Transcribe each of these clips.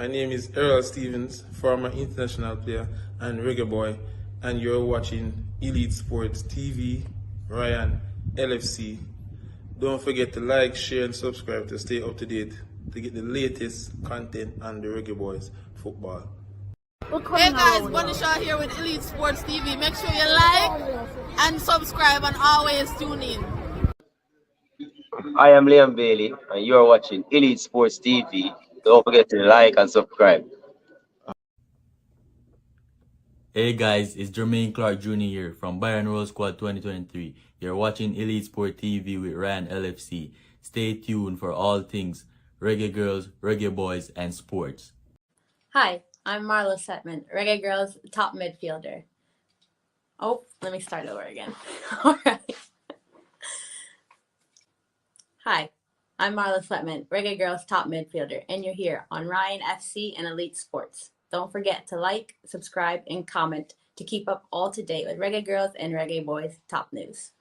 My name is Errol Stevens, former international player and reggae boy, and you're watching Elite Sports TV, Ryan, LFC. Don't forget to like, share, and subscribe to stay up to date to get the latest content on the Reggae Boyz football. Hey guys, Bunny Shaw here with Elite Sports TV. Make sure you like and subscribe and always tune in. I am Liam Bailey, and you're watching Elite Sports TV. Don't forget to like and subscribe. Hey guys, it's Jermaine Clark Jr. here from Bayern Roll Squad 2023. You're watching Elite Sport TV with Ryan LFC. Stay tuned for all things Reggae Girls, Reggae Boys, and sports. Hi, I'm Marla Setman, Reggae Girls top midfielder. Oh, let me start over again. All right. Hi, I'm Marla Sletman, Reggae Girls top midfielder, and you're here on Ryan FC and Elite Sports. Don't forget to like, subscribe, and comment to keep up all to date with Reggae Girls and Reggae Boys top news.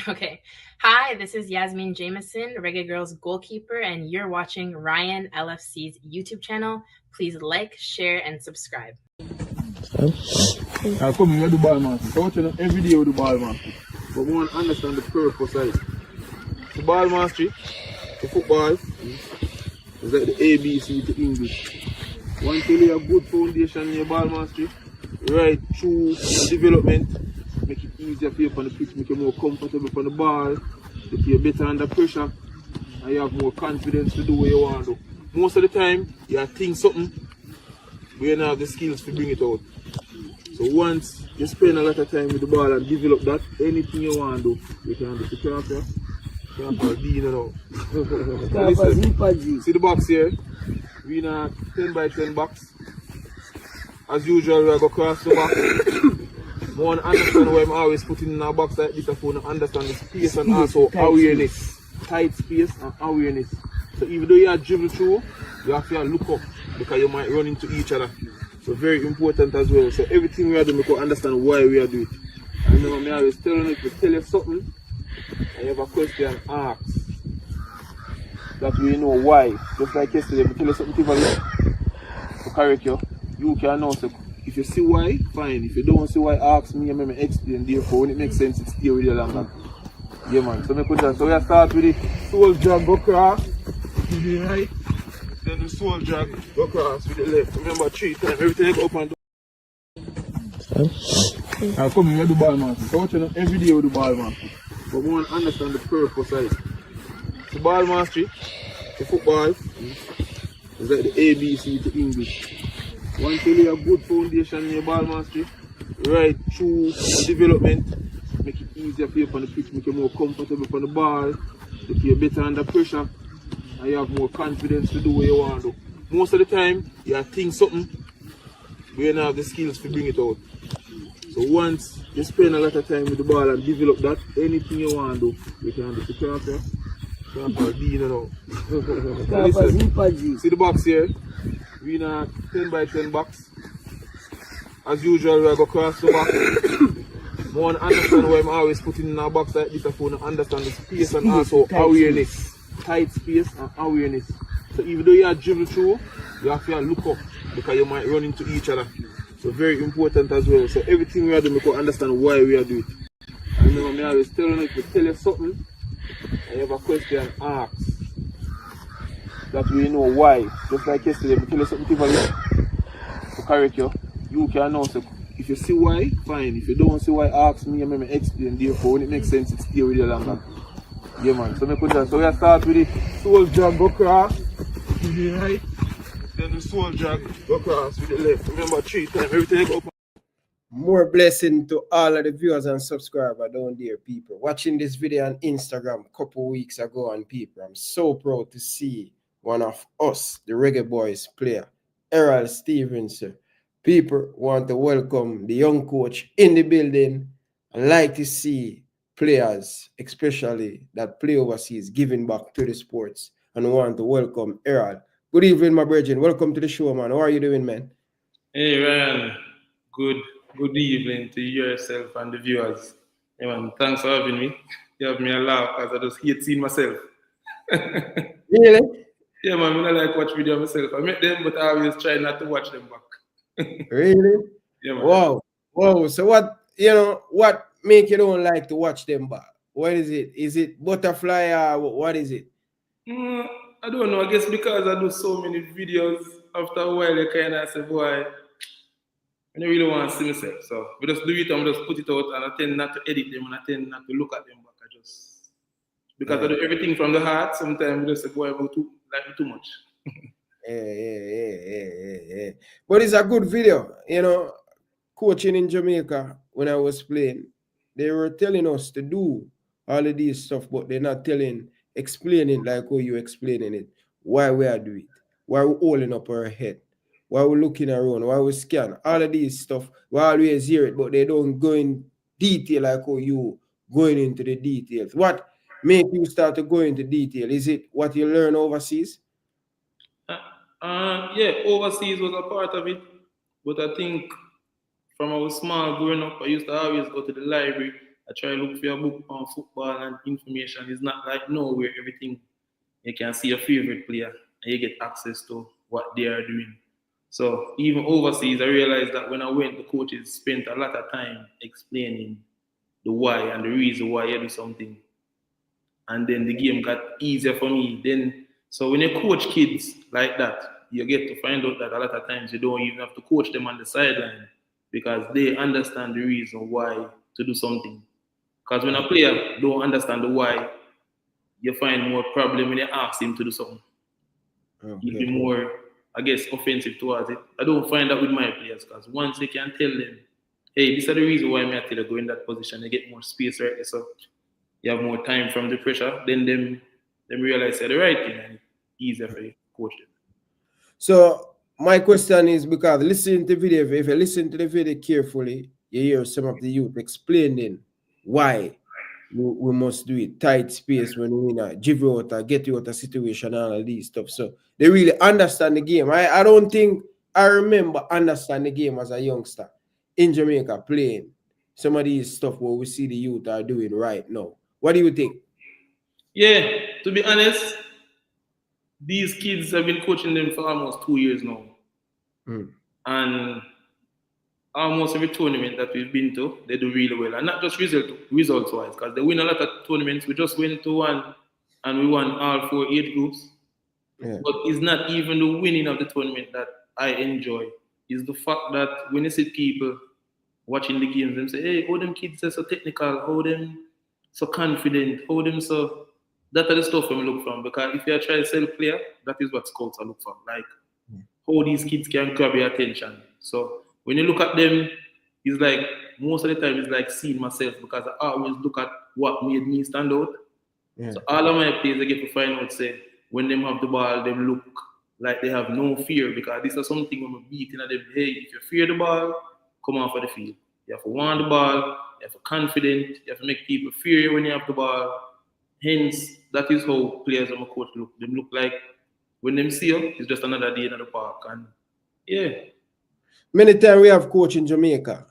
Okay. Hi, this is Yasmin Jameson, Reggae Girls goalkeeper, and you're watching Ryan LFC's YouTube channel. Please like, share, and subscribe. I come here with the ball, man. So watching every day with the ball, man. But we want to understand the purpose of it. The ball mastery, the football, is like the ABC to English. Once you lay a good foundation in your ball mastery, right through development, make it easier for you on the pitch, make you more comfortable on the ball, make you better under pressure, and you have more confidence to do what you want to do. Most of the time, you think something, but you don't have the skills to bring it out. So once you spend a lot of time with the ball and develop that, anything you want to do, you can do. You can't D now. Listen, see the box here? We in a 10 by 10 box. As usual, we go across the box. I want to understand why I'm always putting in a box like this. I want to understand the space and also awareness. Tight space and awareness. So even though you are dribble through, you have to look up because you might run into each other. So very important as well. So everything we are doing, we can understand why we are doing it. And remember, I always telling you, if you tell you something, and you have a question, ask. That we know why. Just like yesterday, I tell you something to correct you. You can know. So if you see why, fine. If you don't see why, ask me and let me explain. Therefore, when it makes sense, it's still with you longer. Yeah, man. So, so we start with the soul drag, go across. With the right. Then the soul drag, go across with the left. Remember, 3 times. Everything go up and down. I come here with the ball, man. So watching every day with the ball, man. But we want to understand the purpose of it. The ball mastery, the football, is like the ABC to English. Once you lay a good foundation in your ball mastery, right through development, make it easier for you on the pitch, make you more comfortable on the ball, make you better under pressure, and you have more confidence to do what you want to do. Most of the time, you think something, but you don't have the skills to bring it out. So once you spend a lot of time with the ball and develop that, anything you want to do, you can do. D now. Listen, see the box here? We in a 10 by 10 box. As usual, we go across the box. I want to understand why I'm always putting in a box like this. I want to understand the space and also awareness. Tight space and awareness. So even though you are dribble through, you have to look up because you might run into each other. So very important as well. So everything we are doing, we can understand why we are doing it. And remember, I always telling you, if you tell you something, and you have a question, ask. That we know why. Just like yesterday, I tell you something to correct you. You can know. So if you see why, fine. If you don't see why, ask me and let me explain. Therefore, when it makes sense, it's still with you longer. Yeah, man. So we start with the soul drag, go across. With the right. Then the soul drag, go across with the left. Remember, 3 times. Everything go up. More blessing to all of the viewers and subscribers down there, people. Watching this video on Instagram a couple weeks ago, and people, I'm so proud to see one of us, the Reggae Boyz player, Errol Stevens. People want to welcome the young coach in the building. I like to see players, especially that play overseas, giving back to the sports. And I want to welcome Errol. Good evening, my brethren. Welcome to the show, man. How are you doing, man? Hey, Ryan. Good evening to yourself and the viewers. Yeah, man, thanks for having me. You have me a laugh because I just hate seeing myself. Really? Yeah, man, I don't like watch video myself. I make them, but I always try not to watch them back. Really? Yeah, man. Wow. Wow. So what make you don't like to watch them back? What is it? Is it butterfly or what is it? Mm, I don't know. I guess because I do so many videos, after a while, you kind of say, boy, I don't really want to see myself. So we just do it and we just put it out, and I tend not to edit them and I tend not to look at them back. I just, because I do everything from the heart, sometimes we just say, boy, I go too, like too much. Yeah. But it's a good video. Coaching in Jamaica when I was playing, they were telling us to do all of these stuff, but they're not explaining like how you explaining it, why we are doing it, why we're holding up our head, why we're looking around, why we scan, all of these stuff. We always hear it, but they don't go in detail like how you going into the details. What make you start to go into detail? Is it what you learn overseas? Yeah, overseas was a part of it, but I think from I was small growing up, I used to always go to the library. I try to look for a book on football and information. It's not like now where everything you can see your favorite player and you get access to what they are doing. So even overseas, I realized that when I went, the coaches spent a lot of time explaining the why and the reason why you do something. And then the game got easier for me. Then so when you coach kids like that, you get to find out that a lot of times you don't even have to coach them on the sideline because they understand the reason why to do something. Because when a player don't understand the why, you find more problem when you ask him to do something. He'll be more, I guess, offensive towards it. I don't find that with my players because once they can tell them, hey, this is the reason why I'm tell you go in that position, they get more space right there. So you have more time from the pressure, then them realize they're the right thing and easier for you to coach them. So my question is because listening to the video, if you listen to the video carefully, you hear some of the youth explaining why we must do it tight space when we give you out, get you out of situation and all these stuff. So they really understand the game. I don't think I remember understand the game as a youngster in Jamaica playing some of these stuff what we see the youth are doing right now. What do you think? Yeah, to be honest, these kids have been coaching them for almost 2 years now. And almost every tournament that we've been to, they do really well. And not just results wise, because they win a lot of tournaments. We just went to one and we won all 4 age groups. Yeah. But it's not even the winning of the tournament that I enjoy. It's the fact that when you see people watching the games and say, hey, how them kids are so technical, how them so confident, how them so that are the stuff we look from. Because if you try to sell player, that is what scouts are look for. Like how these kids can grab your attention. So when you look at them, it's like most of the time it's like seeing myself because I always look at what made me stand out. Yeah. So all of my players I get to find out say when them have the ball, them look like they have no fear because this is something when I'm beating at them. Hey, if you fear the ball, come off of the field. You have to want the ball, you have to be confident, you have to make people fear you when you have the ball. Hence, that is how players on my coach look. Them look like when them see you, it's just another day in the park. And yeah. Many times we have coach in Jamaica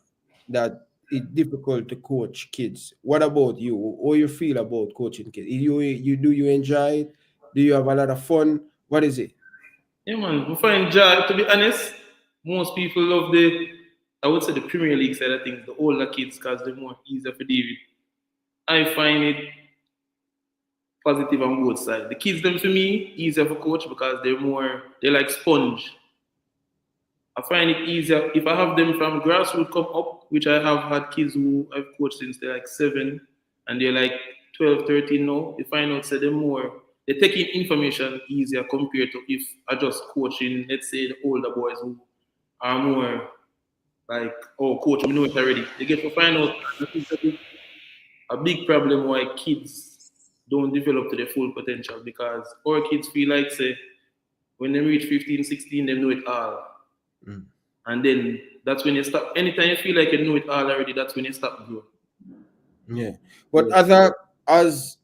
that it's difficult to coach kids. What about you? How you feel about coaching kids? You enjoy it? Do you have a lot of fun? What is it? Yeah, man. We find joy. To be honest, most people love I would say the Premier League side of things, the older kids, because they're more easier for David. I find it positive on both sides. The kids, them for me, easier for coach because they're like sponge. I find it easier if I have them from grassroots come up, which I have had kids who I've coached since they're like 7 and they're like 12, 13 now. They find out they're taking information easier compared to if I just coaching, let's say, the older boys who are more like, oh, coach, we know it already. They get to find out a big problem why kids don't develop to their full potential because our kids feel like, say, when they reach 15, 16, they know it all. And then that's when you stop. Anytime you feel like you know it all already, that's when you stop growing. Yeah. But as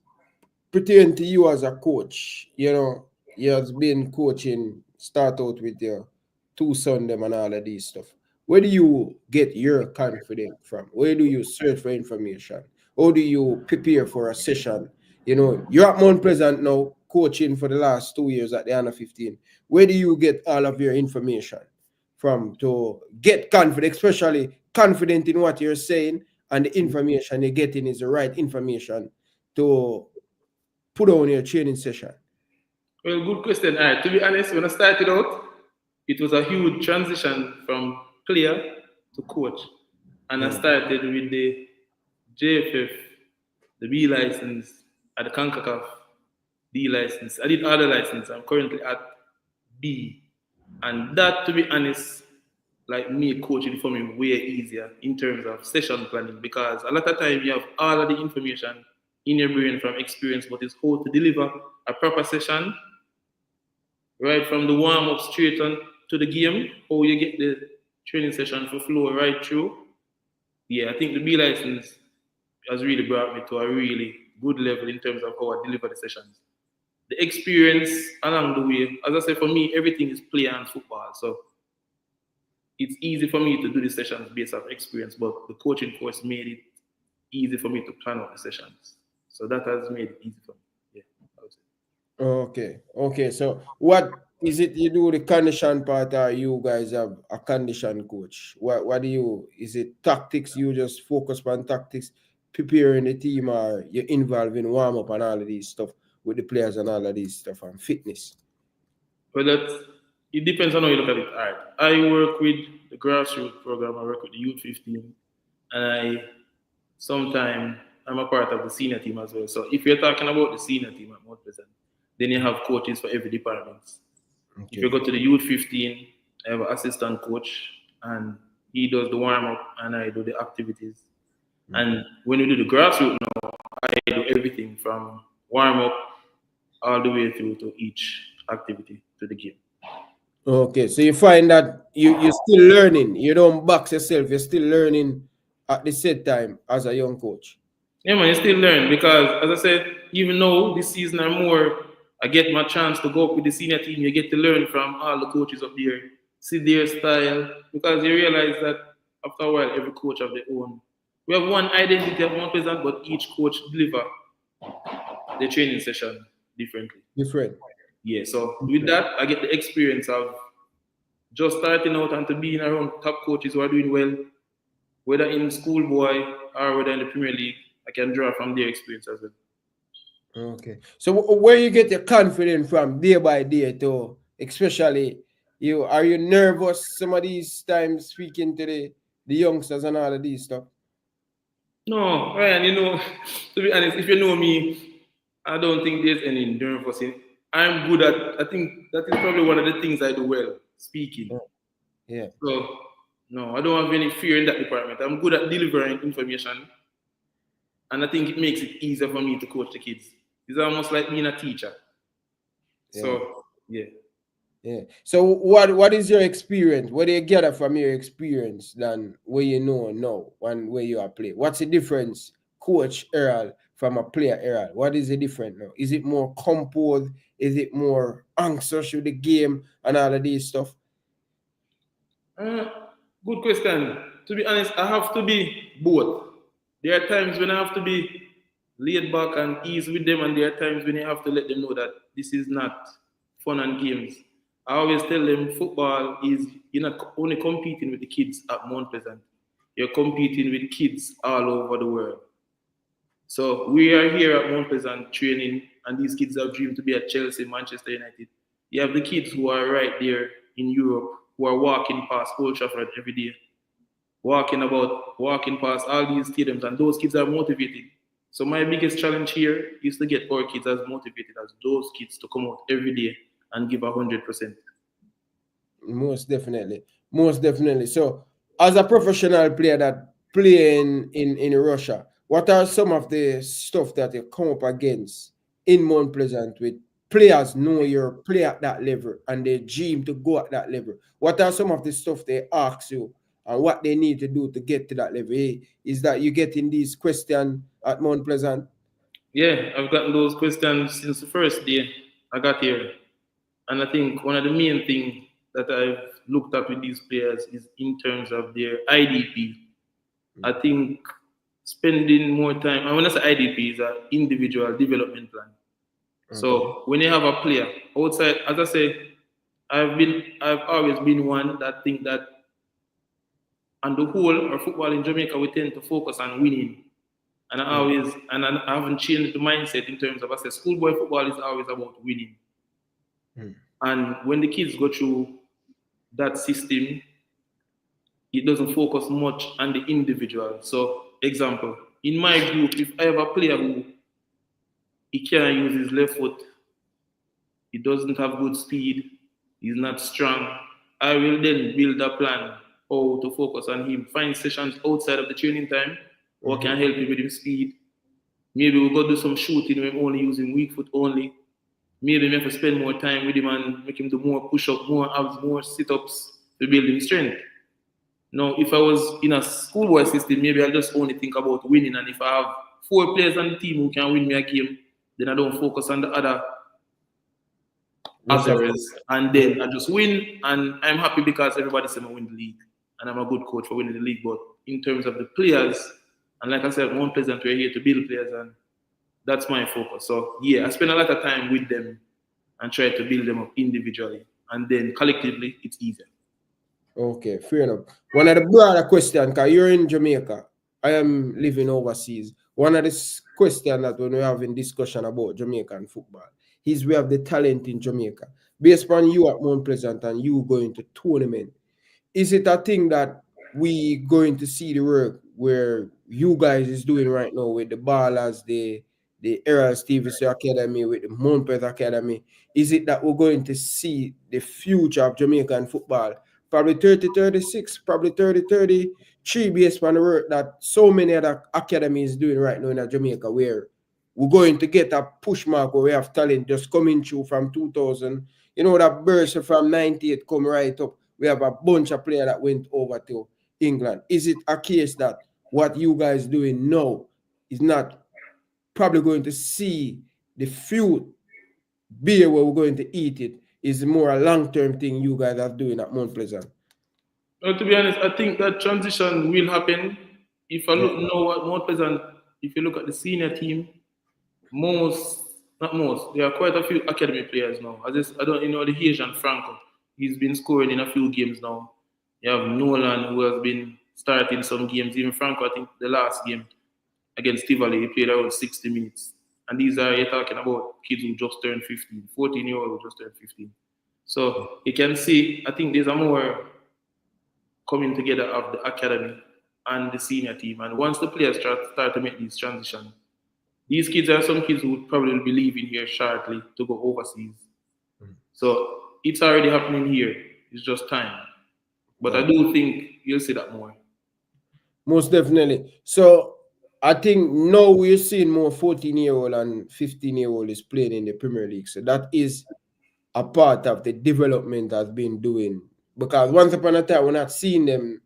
pertaining to you as a coach, you have been coaching, start out with your 2 sons them and all of these stuff. Where do you get your confidence from? Where do you search for information? How do you prepare for a session? You're at Mount Pleasant now, coaching for the last 2 years at the under 15. Where do you get all of your information from to get confident, especially confident in what you're saying, and the information you're getting is the right information to put on your training session? Well, good question. All right, to be honest, when I started out, it was a huge transition from player to coach. And I started with the JFF, the B license, at the CONCACAF D license. I did other license. I'm currently at B. And that, to be honest, like me coaching for me way easier in terms of session planning, because a lot of time you have all of the information in your brain from experience, but it's how to deliver a proper session right from the warm-up straight on to the game, how you get the training session for flow right through. Yeah, I think the B license has really brought me to a really good level in terms of how I deliver the sessions. The experience along the way, as I said, for me, everything is play and football. So it's easy for me to do the sessions based on experience, but the coaching course made it easy for me to plan out the sessions. So that has made it easy for me. Yeah, I would say. Okay. So what is it you do the condition part, or you guys have a condition coach? What do you, is it tactics, you just focus on tactics, preparing the team, or you're involved in warm-up and all of these stuff with the players and all of these stuff and fitness? Well, it depends on how you look at it. All right. I work with the grassroots program, I work with the youth 15, and sometimes I'm a part of the senior team as well. So if you're talking about the senior team at MT.Pleant, then you have coaches for every department. Okay. If you go to the youth 15, I have an assistant coach, and he does the warm-up and I do the activities. Mm-hmm. And when we do the grassroots now, I do everything from warm-up all the way through to each activity to the game. Okay, so you find that you're still learning. You don't box yourself. You're still learning at the same time as a young coach. Yeah, man, you still learn, because, as I said, even though this season or more, I get my chance to go up with the senior team. You get to learn from all the coaches up there, see their style, because you realize that after a while, every coach have their own. We have one identity of MT.Pleant, but each coach deliver the training session differently. Different. Yeah, so with that, I get the experience of just starting out and to being around top coaches who are doing well, whether in schoolboy or whether in the Premier League. I can draw from their experience as well. Okay. So where you get your confidence from day by day, to especially are you nervous some of these times speaking to the youngsters and all of these stuff? No, Ryan, to be honest, if you know me, I don't think there's any nervousness. I'm good at, I think that is probably one of the things I do well, speaking. Yeah. So, no, I don't have any fear in that department. I'm good at delivering information. And I think it makes it easier for me to coach the kids. It's almost like being a teacher. Yeah. So, yeah. Yeah. So what is your experience? What do you gather from your experience than where you know now and where you are playing? What's the difference, Coach Errol, from a player Errol? What is the difference now? Is it more composed? Is it more anxious with the game and all of these stuff? Good question. To be honest, I have to be both. There are times when I have to be laid back and ease with them, and there are times when I have to let them know that this is not fun and games. I always tell them football is, you're not only competing with the kids at MT.Pleant, you're competing with kids all over the world. So we are here at MT.Pleant training, and these kids have dreamed to be at Chelsea, Manchester United. You have the kids who are right there in Europe, who are walking past Old Trafford every day, walking past all these stadiums, and those kids are motivated. So my biggest challenge here is to get our kids as motivated as those kids to come out every day and give 100%. Most definitely. So as a professional player that play in Russia, what are some of the stuff that you come up against in MT.Pleant with players know you're play at that level and they dream to go at that level? What are some of the stuff they ask you and what they need to do to get to that level? Is that you getting these questions at MT.Pleant? Yeah, I've gotten those questions since the first day I got here. And I think one of the main things that I've looked at with these players is in terms of their IDP. I think spending more time, and when I say IDP, is an individual development plan. So when you have a player outside, as I say, I've always been one that think that on the whole, our football in Jamaica we tend to focus on winning. And I haven't changed the mindset in terms of I say schoolboy football is always about winning. And when the kids go through that system, it doesn't focus much on the individual. So, example, in my group, if I have a player who he can't use his left foot, he doesn't have good speed, he's not strong, I will then build a plan how to focus on him. Find sessions outside of the training time, or can help him with his speed. Maybe we'll go do some shooting when only using weak foot only. Maybe we have to spend more time with him and make him do more push-up, more abs, more sit-ups to build him strength. Now, if I was in a schoolboy system, maybe I'll just only think about winning. And if I have 4 players on the team who can win me a game, then I don't focus on the other others. And then I just win. And I'm happy because everybody said I win the league. And I'm a good coach for winning the league. But in terms of the players, and like I said, Mount Pleasant, we're here to build players. And that's my focus. So, yeah, I spend a lot of time with them and try to build them up individually. And then collectively, it's easier. Okay, fair enough. One of the broader questions, because you're in Jamaica, I am living overseas. One of the questions that when we're having discussion about Jamaican football is we have the talent in Jamaica. Based on you at Mount Pleasant and you going to tournament, is it a thing that we going to see the work where you guys is doing right now with the Ballers, the Errol Stevenson Academy, with the Mount Pleasant Academy? Is it that we're going to see the future of Jamaican football? Probably 30-36, probably 30-33, based on the work that so many other academies doing right now in Jamaica, where we're going to get a push mark where we have talent just coming through from 2000. You know, that burst from 98 come right up. We have a bunch of players that went over to England. Is it a case that what you guys doing now is not probably going to see the fruit beer where we're going to eat it? Is more a long-term thing you guys are doing at Mount Pleasant? Well, to be honest, I think that transition will happen. If I look now at Mount Pleasant, if you look at the senior team, there are quite a few academy players now. The Asian Franco, he's been scoring in a few games now. You have Nolan, who has been starting some games. Even Franco, I think the last game against Tivoli, he played around 60 minutes. And you're talking about kids who just turned 15, 14-year-old who just turned 15. So you can see, I think there's a more coming together of the academy and the senior team. And once the players start to make these transitions, these kids are some kids who would probably be leaving here shortly to go overseas. So it's already happening here. It's just time. But I do think you'll see that more. Most definitely. So I think now we're seeing more 14-year-old and 15-year-old is playing in the Premier League. So that is a part of the development that's been doing. Because once upon a time, we're not seeing them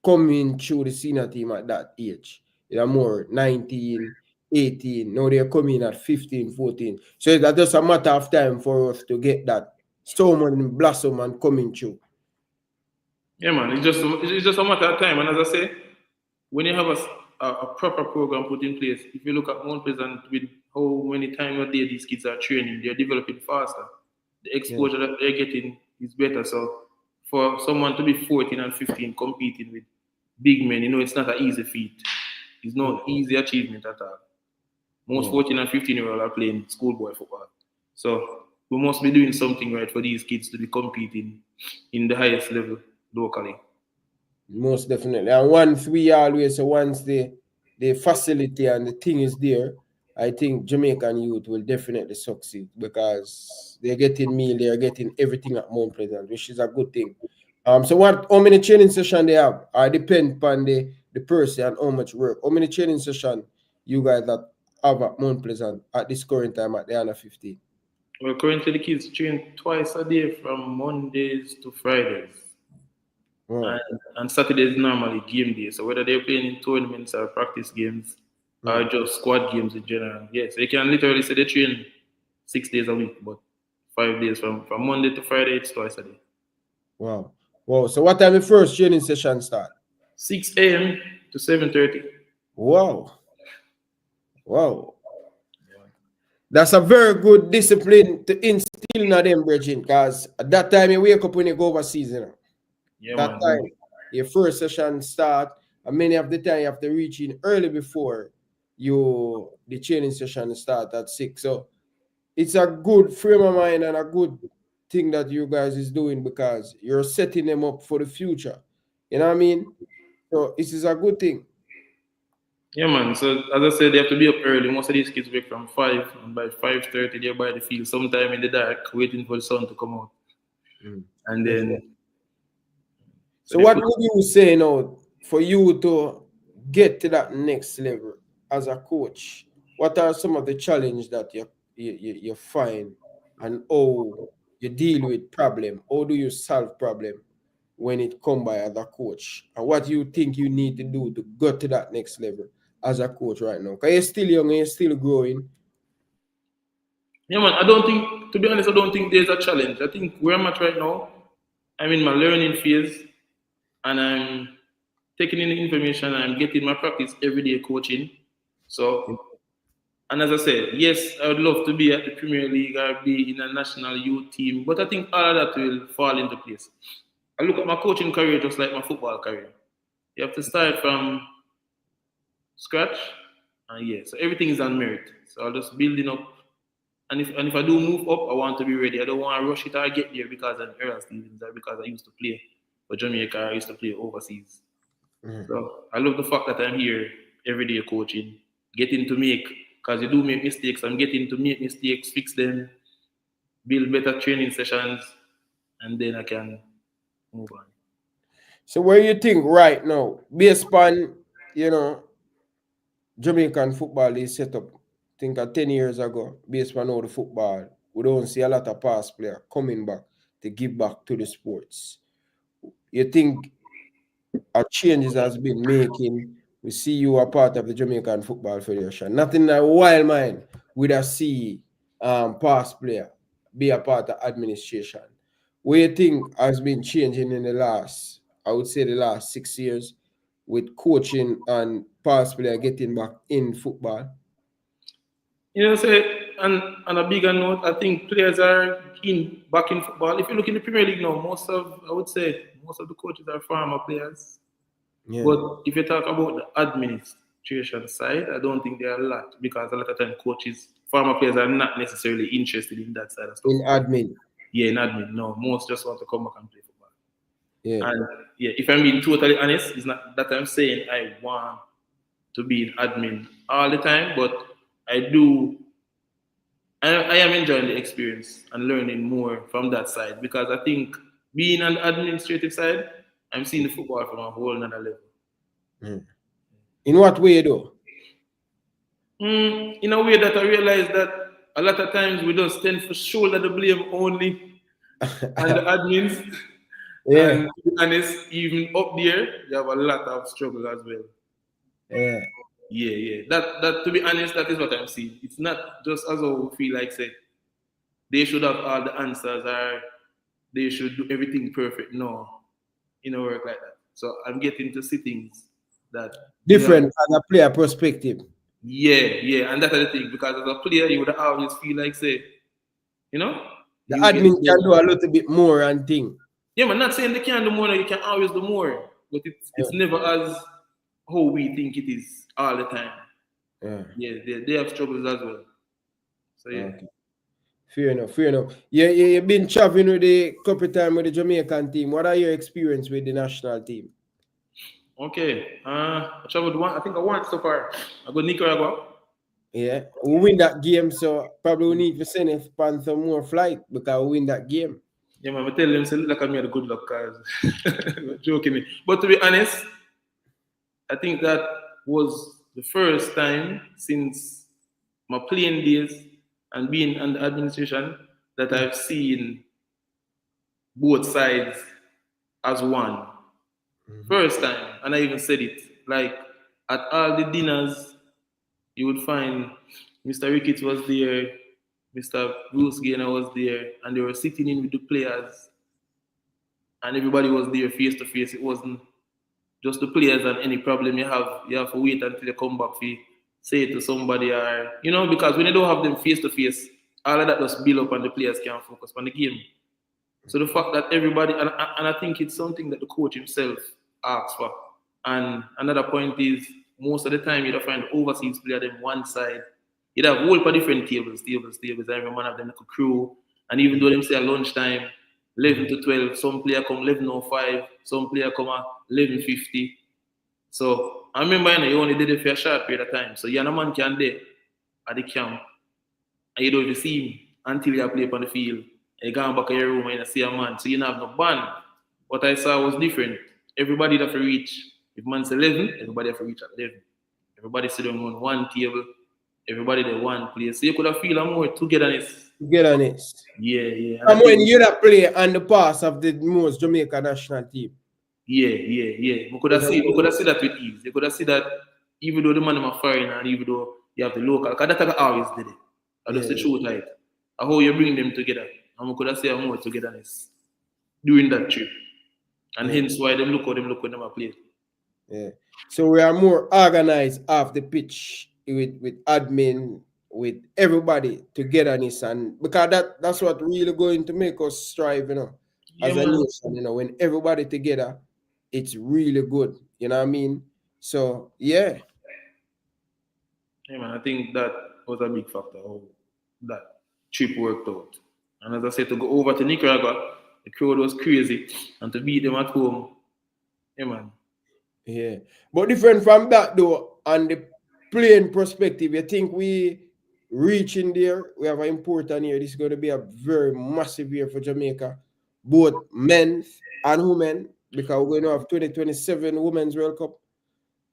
coming through the senior team at that age. They're more 19, 18. Now they're coming at 15, 14. So that's just a matter of time for us to get that someone blossom and coming through. Yeah, man. It's just a matter of time. And as I say, when you have a proper program put in place, if you look at Mount Pleasant with how many times a day these kids are training, they're developing faster. The exposure that they're getting is better. So for someone to be 14 and 15 competing with big men, it's not an easy feat. It's not easy achievement at all. Most 14 and 15-year-olds are playing schoolboy football. So we must be doing something right for these kids to be competing in the highest level locally. Most definitely. And once the facility and the thing is there, I think Jamaican youth will definitely succeed because they're getting meal, they're getting everything at Mount Pleasant, which is a good thing. So how many training sessions they have? I depend upon the person and how much work. How many training sessions you guys have at Mount Pleasant at this current time at the under 15? Well, currently the kids train twice a day from Mondays to Fridays. And Saturday is normally game day. So whether they're playing in tournaments or practice games or just squad games in general. Yes, they can literally say they train 6 days a week, but 5 days from Monday to Friday, it's twice a day. Wow. So what time the first training session start? 6 a.m. to 7:30. Wow. That's a very good discipline to instill in them, Bridging, because at that time you wake up when you go overseas, you know. Yeah, That man. time, your first session start, and many of the time you have to reach in early before the training session start at 6. So it's a good frame of mind and a good thing that you guys is doing because you're setting them up for the future. You know what I mean? So this is a good thing. Yeah, man. So as I said, they have to be up early. Most of these kids wake from 5, and by 5:30 they're by the field, sometime in the dark, waiting for the sun to come out. And then So they what put, would you say now for you to get to that next level as a coach? What are some of the challenges that you find and how you deal with problem? How do you solve problem when it come by as a coach? And what do you think you need to do to go to that next level as a coach right now? Because you're still young and you're still growing. yeah, man. I don't think, to be honest, I don't think there's a challenge. I think where I'm at right now, I'm in my learning phase, and I'm taking in the information. I'm getting my practice every day coaching. So, and as I said, yes, I would love to be at the Premier League or be in a national youth team, but I think all of that will fall into place. I look at my coaching career just like my football career. You have to start from scratch, and yeah, so everything is on merit. So I'll just building up, and if I do move up, I want to be ready. I don't want to rush it or get there because I'm Errol Stevens or because I used to play for Jamaica. I used to play overseas. So I love the fact that I'm here every day coaching, getting to make, because you do make mistakes. I'm getting to make mistakes, fix them, build better training sessions, and then I can move on. So where you think right now, based on, you know, Jamaican football is set up, I think 10 years ago, based on all the football, we don't see a lot of past players coming back to give back to the sports. You think a changes has been making? We see you are part of the Jamaican Football Federation. Not in a wild mind would I see past player be a part of administration. What you think has been changing in the last, I would say the last 6 years with coaching and past player getting back in football? You know, say on a bigger note, I think players are in back in football. If you look in the Premier League now, I would say most of the coaches are former players. Yeah. But if you talk about the administration side, I don't think there are a lot because a lot of time coaches, former players are not necessarily interested in that side of stuff. In admin. Yeah, in admin, no. Most just want to come back and play football. Yeah. And yeah, if I'm being totally honest, it's not that I'm saying I want to be in admin all the time, but I do. I am enjoying the experience and learning more from that side because I think being on the administrative side, I'm seeing the football from a whole another level. In what way though? In a way that I realize that a lot of times we just tend to shoulder the blame only on the admins. Yeah. And to be honest, even up there, you have a lot of struggle as well. Yeah. Yeah. That to be honest, that is what I'm seeing. It's not just as though we feel like say they should have all the answers or they should do everything perfect. No, it don't work like that. So I'm getting to see things that Different as a player perspective. Yeah, and that's the thing because as a player, you would always feel like say, you know, The you admin get can do a little bit more and thing. Yeah, man, not saying they can do more, no, you can always do more, but it's never as how we think it is all the time. Yeah, they have troubles as well. So yeah. Okay. Fair enough. You've been traveling with the couple time with the Jamaican team. What are your experience with the national team? Okay. I traveled I think I went so far. I go Nicaragua. Yeah. We win that game, so probably we need to send it on some more flight because we win that game. Yeah, man, I tell them say look at me had good luck cause joking me. But to be honest, I think that was the first time since my playing days and being under administration that I've seen both sides as one. First time, and I even said it. Like at all the dinners, you would find Mr. Ricketts was there, Mr. Bruce Gaynor was there, and they were sitting in with the players, and everybody was there face to face. It wasn't just the players and any problem you have to wait until you come back for say it to somebody, or because when you don't have them face to face, all of that just build up and the players can't focus on the game. So the fact that everybody, and I think it's something that the coach himself asks for. And another point is, most of the time you'd find overseas player them one side. You'd have whole for different tables, every man of them like a crew. And even though them say at lunchtime, 11 to 12, some player come 11:05, some player come at 11:50. So I remember you only did it for a short period of time. So you're no man can there at the camp, and you don't even see him until you play on the field. And you go back in your room and you see a man. So you don't have no band. What I saw was different. Everybody have to reach. If man's 11, everybody have to reach at 11. Everybody sit down on one table. Everybody there one place. So you could have feel more togetherness. Togetherness. Yeah. And when you that play on the pass of the most Jamaica national team. Yeah. We could have seen that with ease. You could have seen that even though the man is foreign and even though you have the local, because that always did it. That's the truth, right? How you bring them together. And we could have seen more togetherness during that trip. And hence why them look when them are playing. Yeah. So we are more organized off the pitch with admin, with everybody togetherness, and because that's what really going to make us strive, as a nation, when everybody together, it's really good. You know what I mean? So yeah. Yeah, man, I think that was a big factor how that trip worked out. And as I said, to go over to Nicaragua, the crowd was crazy, and to beat them at home, yeah, man. Yeah, but different from that though, on the playing perspective, you think we reaching there? We have an important year. This is going to be a very massive year for Jamaica, both men and women, because we're going to have 2027 Women's World Cup.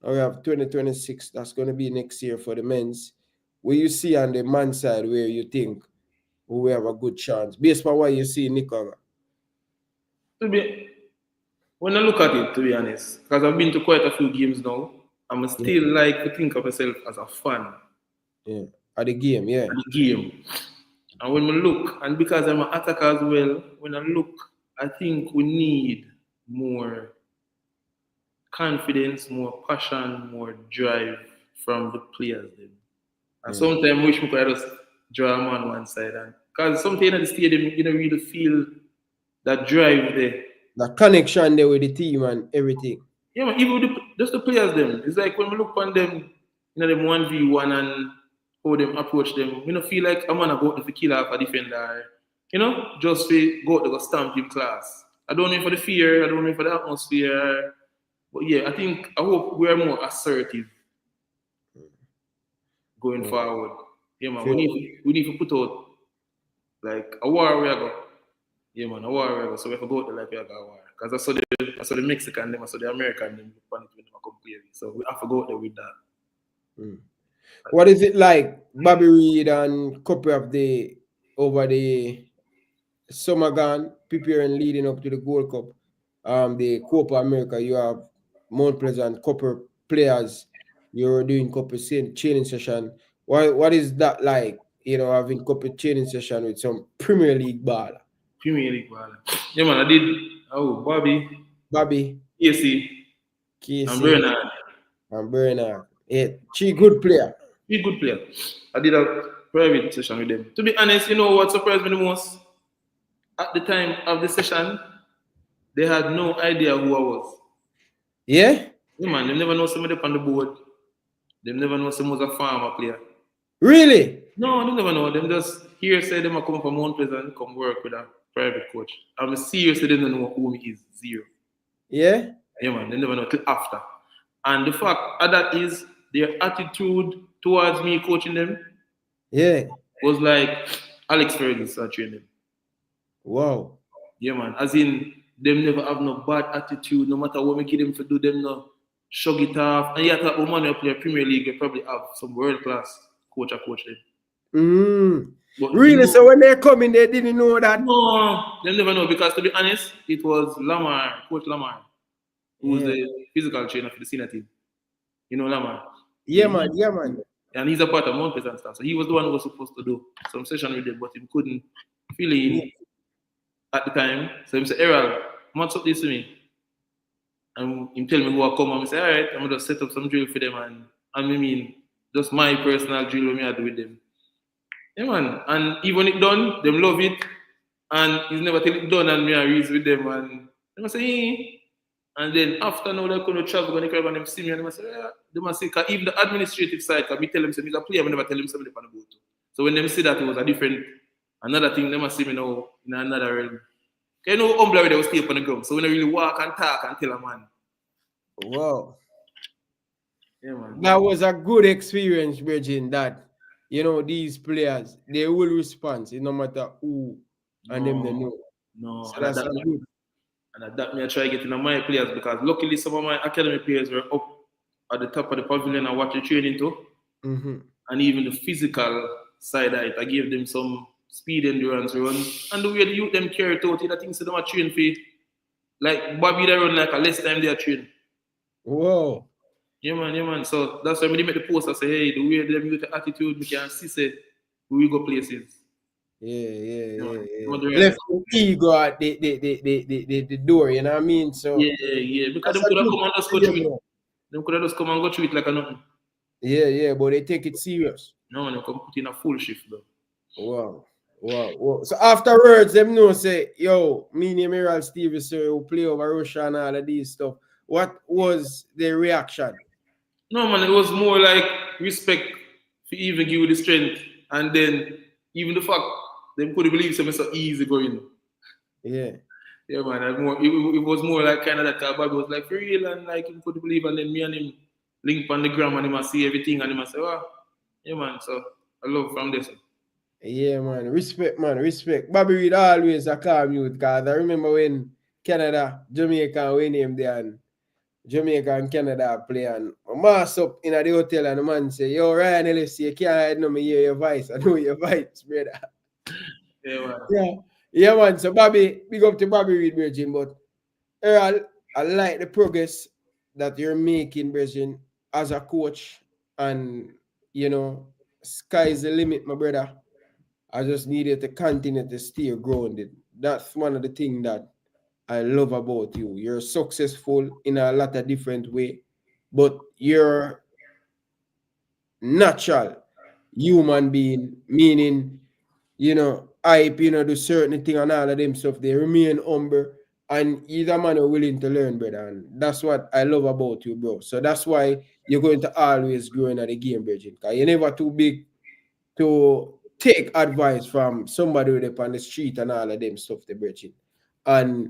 And we have 2026. That's going to be next year for the men's. Where you see on the men's side, where you think we have a good chance, based on what you see in Nicaragua. When I look at it, to be honest, because I've been to quite a few games now, I'm still like to think of myself as a fan. Yeah, at the game, yeah. At the game. And when we look, and because I'm an attacker as well, when I look, I think we need more confidence, more passion, more drive from the players. Then. And sometimes I wish we could just draw them on one side. Because sometimes at the stadium, you don't really feel that drive there. The connection there with the team and everything. Yeah, man, even just the players them. It's like when we look on them, them 1v1 and how them approach them, feel like I'm gonna go out to kill off a defender. Just to go out to go stamp him class. I don't know for the fear, I don't know for the atmosphere. But yeah, I hope we're more assertive going forward. Yeah, man, we need to put out like a war where I go. Yeah, man, a war where I go. So we have to go out there like we have a war. Because I saw the Mexican them, I saw the American them when they come play. So we have to go out there with that. What is it like, Bobby Reid and couple of over the summer gone, preparing leading up to the Gold Cup, the Copa America? You have Mount Pleasant couple players. You're doing couple training session. What is that like? Having couple training session with some Premier League baller. Premier League baller. Yeah, man, I did. Oh, Bobby, KC, and Bernard. Yeah, she good player. He's a good player. I did a private session with them. To be honest, what surprised me the most? At the time of the session, they had no idea who I was. Yeah? Yeah, man, they never know somebody on the board. They never know someone was a farmer player. Really? No, they never know. Them just hear say them are coming from Mount Pleasant, come work with a private coach. I'm seriously they don't know who he is. Zero. Yeah? Yeah, man, they never know till after. And the fact of that is their attitude towards me coaching them was like Alex Ferguson training them. Wow. Yeah, man. As in, them never have no bad attitude, no matter what we give them to do, them no shrug it off. And yet, a woman who play Premier League, they probably have some world-class coach them. But really? So when they come in, they didn't know that? No, they never know, because to be honest, it was Coach Lamar, who was the physical trainer for the senior team. You know Lamar? Yeah, man. And he's a part of Mount Pleasant stuff. So he was the one who was supposed to do some session with them, but he couldn't feel it at the time. So he said, Errol, what's up this to me? And he tell me who I come, and I say, all right, I'm going to set up some drill for them. And Just my personal drill when I do with them. Yeah, man. And even it done, them love it. And it's never till it done and me I reason with them and they must say, eh. And then after now they're going to travel, going to Caribbean, them see me and they must say, yeah. They must say, cause even the administrative side, cause me tell them, say, he's a player, I never tell him something on the boat. So when them see that, it was a different, another thing, they must see me now in another realm. You know, humble they will stay up on the ground. So when I really walk and talk and tell a man. Wow. Yeah, man. That was a good experience, Virgin, that, you know, these players, they will respond, no matter who and them they know. No, So and that's that, good. and that me I try getting on my players because luckily some of my academy players were up at the top of the pavilion and watching training too. Mm-hmm. And even the physical side of it, I gave them some speed endurance run. And the way the youth them carry it out, I think so them are train for like Bobby they run like a less time they are train. Whoa. Yeah man. So that's why we make the post. I say, hey, the way them youth attitude, we can see say we go places. Yeah. Yeah. Left the ego at the door, you know what I mean? So Yeah. Because that's them could have a come and just go good through it. thing. Them could have just come and go through it like a nothing. Yeah, but they take it serious. No man, they come put in a full shift though. Wow. So afterwards, them know say, yo, me name Errol Stevie, sir, who play over Russia and all of these stuff. What was the reaction? No man, it was more like respect for even give you the strength. And then even the fact they couldn't believe something so easy going. Yeah. Yeah man, it was more like kind of that Bobby was like for real and like he couldn't believe and then me and him link on the gram and he must see everything and he must say, oh, yeah man, so I love from this. Yeah, man. Respect. Bobby Reed always a calm youth because I remember when Canada, Jamaica, we named there and Jamaica and Canada play and mass up in the hotel and the man say, yo, Ryan LFC, you can't hide no me hear your voice. I know your voice, brother. Yeah man. Yeah, man. So Bobby, big up to Bobby Reed, Virgin, but Errol, I like the progress that you're making, Virgin, as a coach and, you know, sky's the limit, my brother. I just needed to continue to stay grounded. That's one of the things that I love about you. You're successful in a lot of different way, but you're natural human being, meaning, you know, hype, you know, do certain thing and all of them stuff. They remain humble and either man are willing to learn, brother. And that's what I love about you, bro. So that's why you're going to always grow in the game, Bridget. Because you're never too big to take advice from somebody with up on the street and all of them stuff, the Bridget. And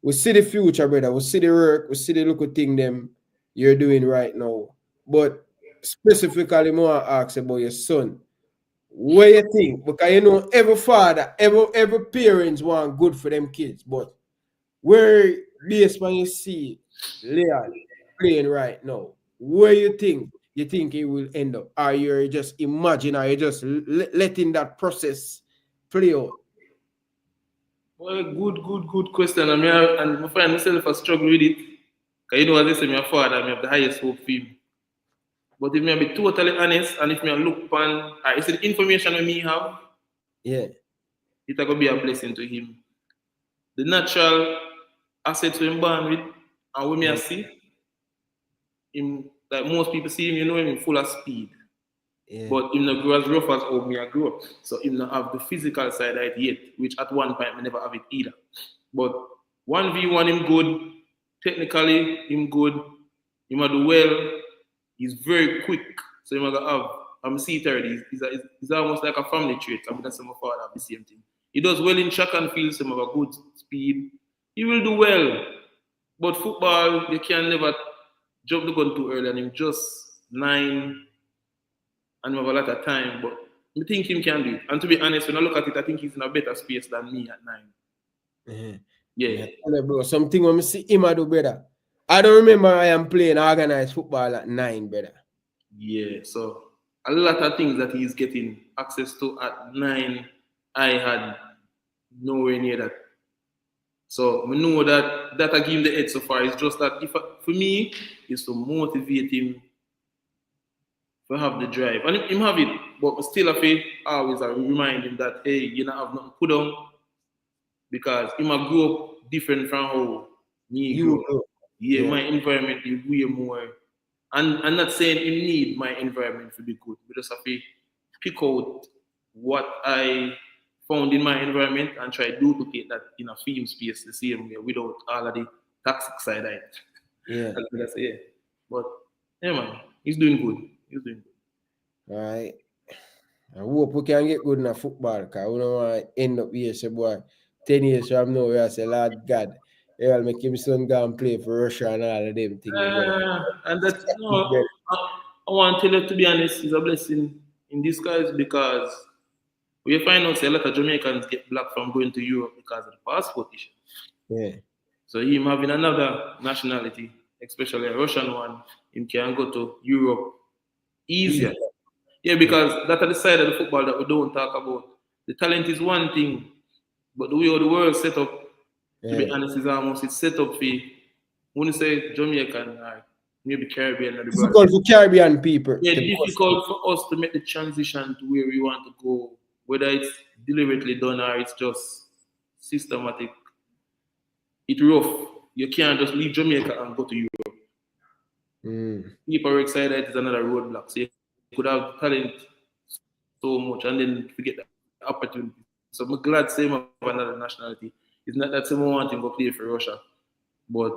we see the future, brother. We see the work, we see the little thing them you're doing right now. But specifically, more ask about your son. What you think? Because you know every father, every parents want good for them kids, but where based when you see Leon playing right now, where you think he will end up? Are you just imagine? Are you just letting that process play out? Well, good question. And I find myself a struggle with it. Because you know, as I say, my father, I have the highest hope for him. But if I be totally honest, and if I look upon, it's the information that me have, Yeah. it's going to be a blessing to him. The natural assets we born with, and when I see him, like most people see him, you know him full of speed. Yeah. But him not grow as rough as how me I grew up. So him not have the physical side of it yet, which at one point I never have it either. But 1v1 him good, technically him good, him do well, he's very quick. So him gonna have, I'm see it already, he's almost like a family trait. I mean that's my father have the same thing. He does well in track and field, some have a good speed. He will do well. But football, you can never jump the gun too early and him just 9 and have a lot of time, but I think him can do it. And to be honest, when I look at it, I think he's in a better space than me at 9. Yeah. Bro, something when I see him I do, brother. I don't remember I am playing organized football at 9, brother. Yeah, so a lot of things that he's getting access to at 9, I had nowhere near that. So we know that I give him the edge so far. It's just that if for me, is to motivate him to have the drive. And him have it, but still I feel always I remind him that hey, you don't have nothing to put on because he might grow up different from how me grew up. Yeah, my environment is way more And I'm not saying you need my environment to be good. We just have to pick out what I found in my environment and try to duplicate that in a film space the same way without all of the toxic side of it. Yeah. That's yeah. But yeah, man, he's doing good. He's doing good. All right. I hope we can get good in a football because we don't want to end up here, say, boy, 10 years from now, we are say, Lord God, Errol make him son go and play for Russia and all of them things. And that's I want to tell you, to be honest, it's a blessing in disguise because we find out a lot of Jamaicans get blocked from going to Europe because of the passport issue. Yeah. So him having another nationality, especially a Russian one, him can go to Europe easier. Yeah, because that's the side of the football that we don't talk about. The talent is one thing, but the way the world set up, to be honest, is almost it's set up for, when you say Jamaican, maybe Caribbean. Or difficult for Caribbean people. Yeah, difficult for us to make the transition to where we want to go, whether it's deliberately done or it's just systematic. It's rough. You can't just leave Jamaica and go to Europe. People are excited it's another roadblock. So you could have talent so much and then forget the opportunity. So I'm glad same of another nationality. It's not that someone wanting to go play for Russia. But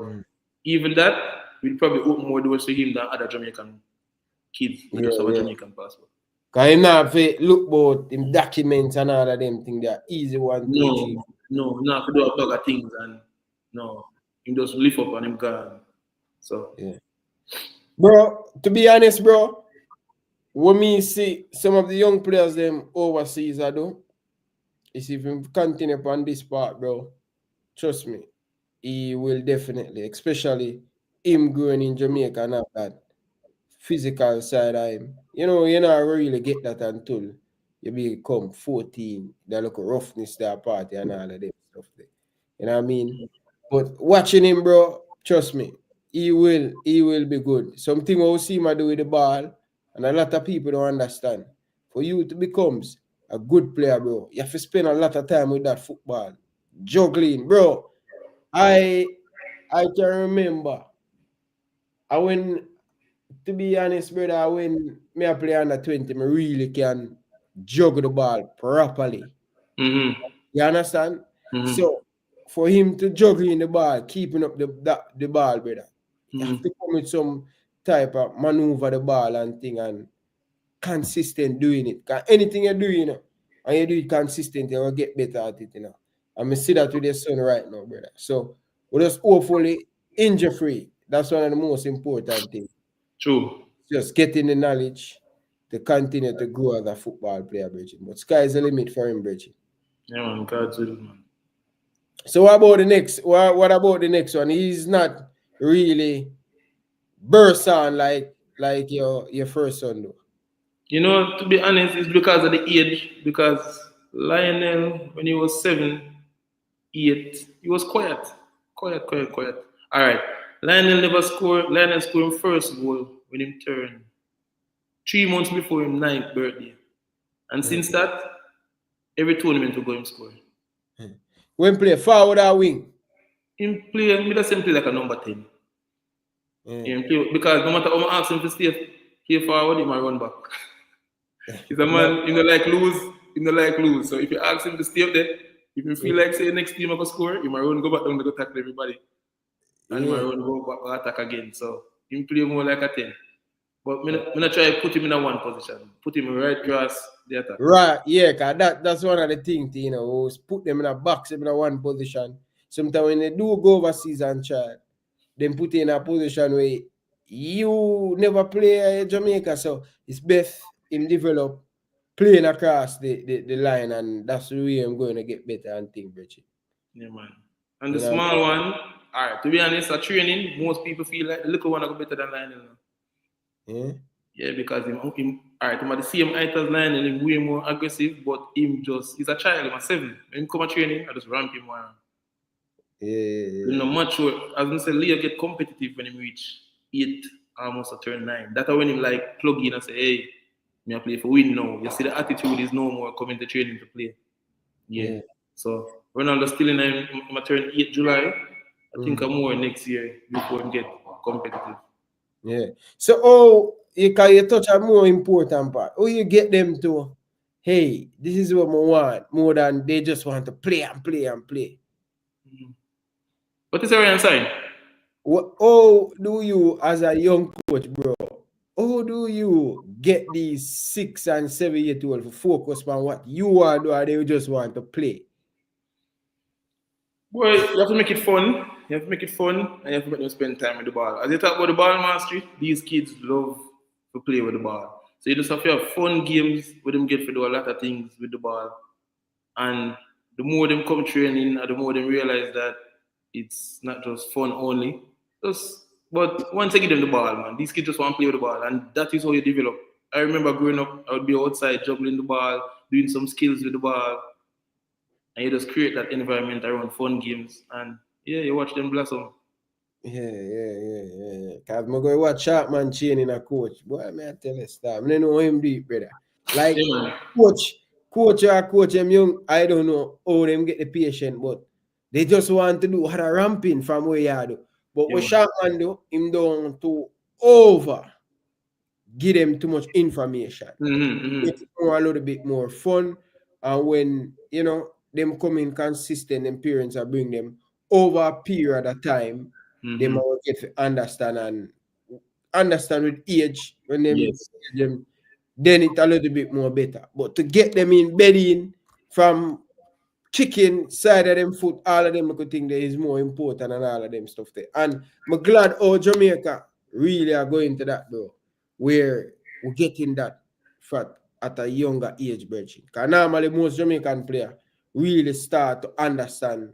even that will probably open more doors for him than other Jamaican kids who just have a Jamaican passport. Because him not have to look about him documents and all of them things. They're easy one. No, not to do a bag of things and no. Him just lift up and him gone. So yeah. Bro, to be honest, bro, when me see some of the young players them overseas I do, is if him continue upon this part, bro, trust me, he will definitely, especially him growing in Jamaica and have that physical side of him. You know, you not really get that until you become 14. That look roughness that party and all of them stuff there. You know what I mean? But watching him, bro, trust me, he will be good. Something we'll see him do with the ball, and a lot of people don't understand. For you to become a good player, bro, you have to spend a lot of time with that football. Juggling, bro. I can remember when, to be honest, brother, when me I play under 20, me really can juggle the ball properly. You understand? So for him to juggle in the ball, keeping up the ball, brother, you have to come with some type of maneuver the ball and thing and consistent doing it. Because anything you do, you know, and you do it consistent, you will get better at it, you know. And I see that with your son right now, brother. So we just hopefully injury free. That's one of the most important things. True. Just getting the knowledge to continue to grow as a football player, Bridget. But sky's the limit for him, Bridget. Yeah, man, God's will, man. So what about the next? What about the next one? He's not really burst on like your first son, though. You know, to be honest, it's because of the age. Because Lionel, when he was 7, 8, he was quiet. All right. Lionel never scored. Lionel scored his first goal when he turned 3 months before his 9th birthday. And since that, every tournament will go him score. When play forward or wing? Him play, he doesn't play like a number 10. Him play, because no matter how I ask him to stay forward, he might run back. He's a man, he don't like lose. So if you ask him to stay up there, if you feel like say next team I go score, he might run, go back down to go tackle everybody. And he might run, go back, attack again. So he play more like a 10. But I'm not try to put him in a one position. Put him right across the attack. Right, yeah, because that's one of the things, you know, put them in a box, in a one position. Sometimes when they do go overseas and try, then put you in a position where you never play Jamaica. So it's best him develop playing across the line, and that's the way I'm going to get better and think, Bridget. Yeah, man. And the small one, all right, to be honest, at training, most people feel like the little one are better than Lionel. Yeah, because him all right, him at the same height as Lionel, him way more aggressive, but he's a child, him a 7. When he come at training, I just ramp him around. You know, much sure, as I said, Leo get competitive when he reach 8, almost a turn 9. That's when him like plug in and say, hey, me I play for win now. You see the attitude is no more coming to training to play. Yeah. So Ronaldo still in him turn 8 July. I think I'm more next year before him get competitive. Yeah. So, oh, you touch a more important part. Oh, you get them to, hey, this is what I want, more than they just want to play and play and play. What is your sign? How do you, as a young coach, bro, how do you get these 6 and 7 year old to focus on what you want to do, or they just want to play? Boy, you have to make it fun. You have to make it fun, and you have to make them spend time with the ball. As you talk about the ball mastery, these kids love to play with the ball. So you just have to have fun games with them get to do a lot of things with the ball. And the more them come training, the more them realize that it's not just fun only. But once I give them the ball, man, these kids just want to play with the ball, and that is how you develop. I remember growing up, I would be outside juggling the ball, doing some skills with the ball, and you just create that environment around fun games, and yeah, you watch them blossom. Yeah. Cause I'm going to watch Sharpman training a coach. Boy, man, I tell you, stop. I don't know him deep, brother. Like, Yeah, man. coach them young, I don't know how them get the patient, but they just want to do a ramping from where you do. But Yeah, what man. Sharpman do, him don't to over give them too much information. Make it more a little bit more fun. And when them come in consistent, and parents are bring them over a period of time, they might get to understand with age when Yes. them then it a little bit more better. But to get them in bedding from chicken side of them foot, all of them I could think that is more important than all of them stuff there. And I'm glad Jamaica really are going to that, bro, where we're getting that at a younger age, Bridget. Because normally most Jamaican player really start to understand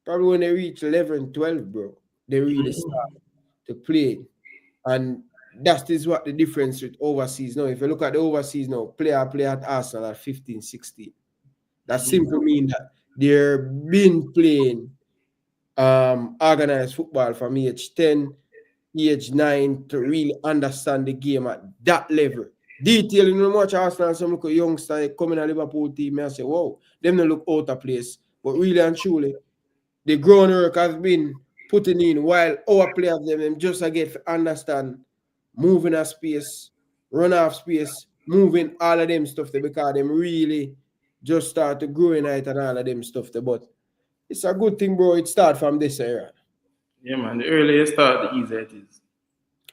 probably when they reach 11, 12, bro, they really start to play. And that is what the difference with overseas now. If you look at the overseas now, player play at Arsenal at 15, 16. That simply means that they're been playing organized football from age 10, age 9 to really understand the game at that level. Detail, you know, much Arsenal, some look youngster coming at Liverpool team and say, wow, them don't look out of place. But really and truly, the groundwork has been putting in while our players them just get to understand moving a space, run off space, moving all of them stuff there because them really just start to grow in height and all of them stuff there. But it's a good thing, bro. It start from this era. Yeah, man. The earlier you start, the easier it is.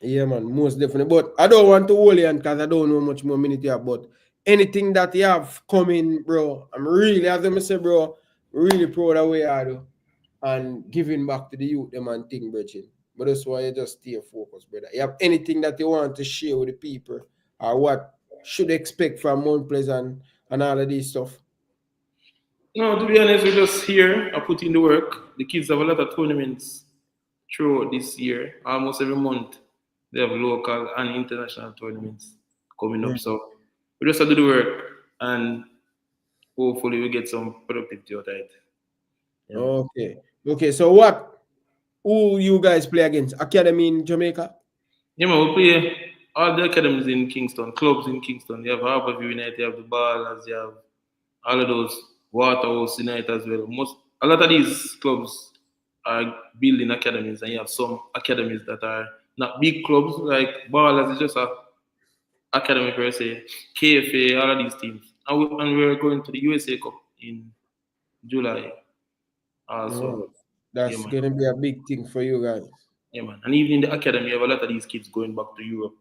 Yeah, man, most definitely. But I don't want to hold you because I don't know much more minute you have. But anything that you have coming, bro, I'm really, as I say, bro, really proud of what you do and giving back to the youth, them and thing, Bridget. But that's why you just stay focused, brother. You have anything that you want to share with the people or what should they expect from Mount Pleasant and all of this stuff? No, to be honest, we're just here. I put in the work. The kids have a lot of tournaments throughout this year. Almost every month, they have local and international tournaments coming up. So we just have to do the work, and hopefully we get some productivity out of it. Yeah. Okay. So what? Who you guys play against? Academy in Jamaica? Yeah, man, we play all the academies in Kingston, clubs in Kingston. You have Harborview United, you have the Ballers, you have all of those Waterhouse United as well. A lot of these clubs are building academies, and you have some academies that are not big clubs like Ballers is just a academy per se, KFA, all of these teams, and we're going to the USA Cup in July. Oh, Also, yeah, that's man. gonna be a big thing for you guys. Yeah, man. And even in the academy, you have a lot of these kids going back to Europe,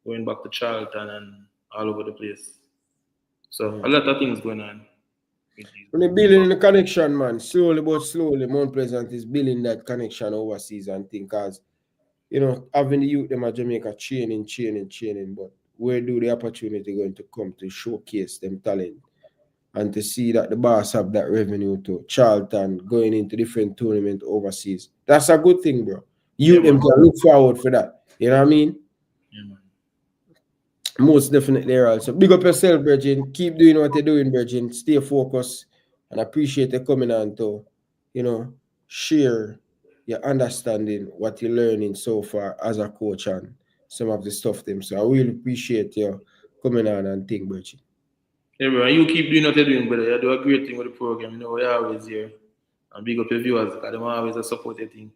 going back to Charlton and all over the place. So a lot of things going on with these. When they're building the connection, man, slowly but slowly, Mount Pleasant is building that connection overseas and thing. Cause having the youth them at Jamaica training, but where do the opportunity going to come to showcase them talent and to see that the boss have that revenue to Charlton going into different tournament overseas? That's a good thing, bro. Yeah, You them man. can look forward for that. You know what I mean? Yeah, man. Most definitely, Errol. So big up yourself, Virgin. Keep doing what you're doing, Virgin. Stay focused and appreciate you coming on to, share your understanding, what you're learning so far as a coach and some of the stuff them. So I really appreciate you coming on and think, Virgin. Yeah, bro. And you keep doing what you're doing, brother. You do a great thing with the program. You're always here. And big up your viewers because they're always a supportive thing.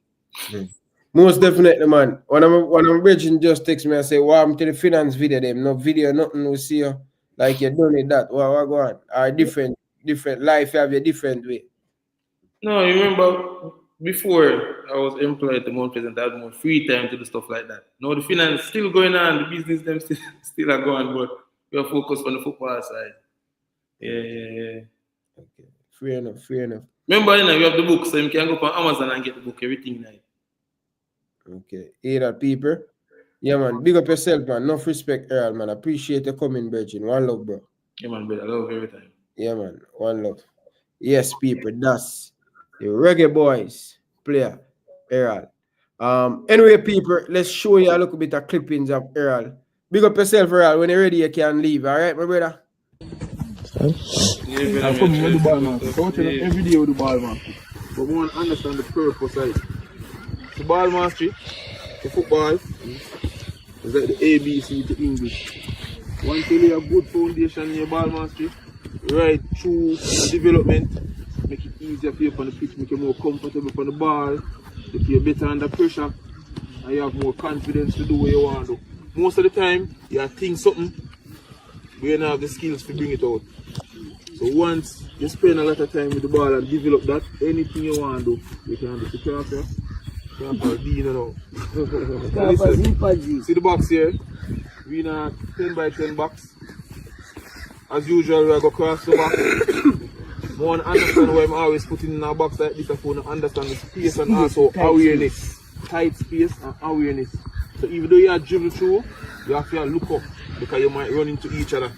Most definitely, man. When I'm bridging just text me and say, welcome to the finance video, them. No video, nothing we see you. Like you done it that. What go on? Or different life, you have a different way. No, you remember before I was employed at the month present, I had more free time to do stuff like that. Now the finance still going on, the business them still are going, but we are focused on the football side. Yeah. Okay. Fair enough. Remember, you know, you have the book, so you can go on Amazon and get the book, everything now. Okay. Hear that, people? Yeah, man. Big up yourself, man. Enough respect, Errol, man. Appreciate you coming, Virgin. One love, bro. Yeah, man, brother. I love every time. Yeah, man. One love. Yes, people. That's the Reggae Boyz player, Errol. Anyway, people, let's show you a little bit of clippings of Errol. Big up yourself, Errol. When you're ready, you can leave. All right, my brother? Yeah, I come with the ball, man. Coaching every day with the ball, man. But we want to understand the purpose of it. The ball mastery, the football, is like the ABC to English. Once you lay a good foundation in your ball mastery, right through development, make it easier for you on the pitch, make you more comfortable on the ball, make you better under pressure, and you have more confidence to do what you want to do. Most of the time, you think something, but you don't have the skills to bring it out. So once you spend a lot of time with the ball and develop that, anything you want to do, you can do. Listen, see the box here? We in a 10 by 10 box. As usual, we go across the box. I want to understand why I'm always putting in a box like this to understand the space and also awareness. Tight space and awareness. So even though you are dribble through, you have to look up because you might run into each other.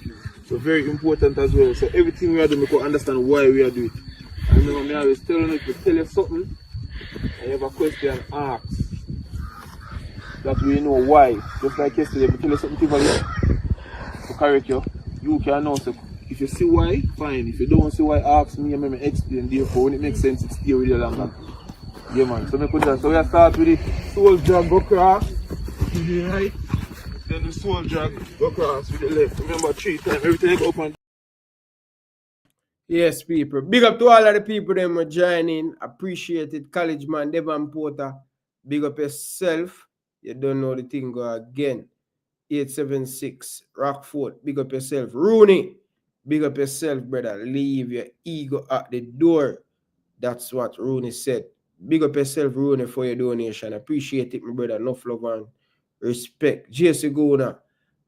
So very important as well. So everything we are doing, we can understand why we are doing it. I remember me always telling you, if you tell you something, and you have a question, ask. That we know why. Just like yesterday, if I tell you something to correct you, you can know. So if you see why, fine. If you don't see why, ask me and let me explain. Therefore, when it makes sense, it's stay with you longer. Yeah, man. So, so we start with the soul drag, go across. Right? Then the soul drag, go across with the left. Remember, 3 times, everything go up and Yes, people. Big up to all of the people that were joining. Appreciate it. College man, Devon Porter. Big up yourself. You don't know the thing go again. 876 Rockford. Big up yourself. Rooney. Big up yourself, brother. Leave your ego at the door. That's what Rooney said. Big up yourself, Rooney, for your donation. Appreciate it, my brother. Enough love and respect. JC Gona.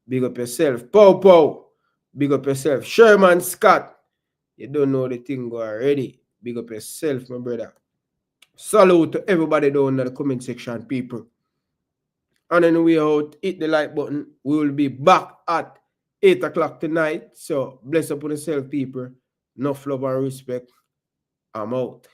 Big up yourself. Pow Pow. Big up yourself. Sherman Scott. You don't know the thing go already. Big up yourself, my brother. Salute to everybody down in the comment section, people. And then we out, hit the like button. We will be back at 8 o'clock tonight. So bless up on yourself, people. Enough love and respect. I'm out.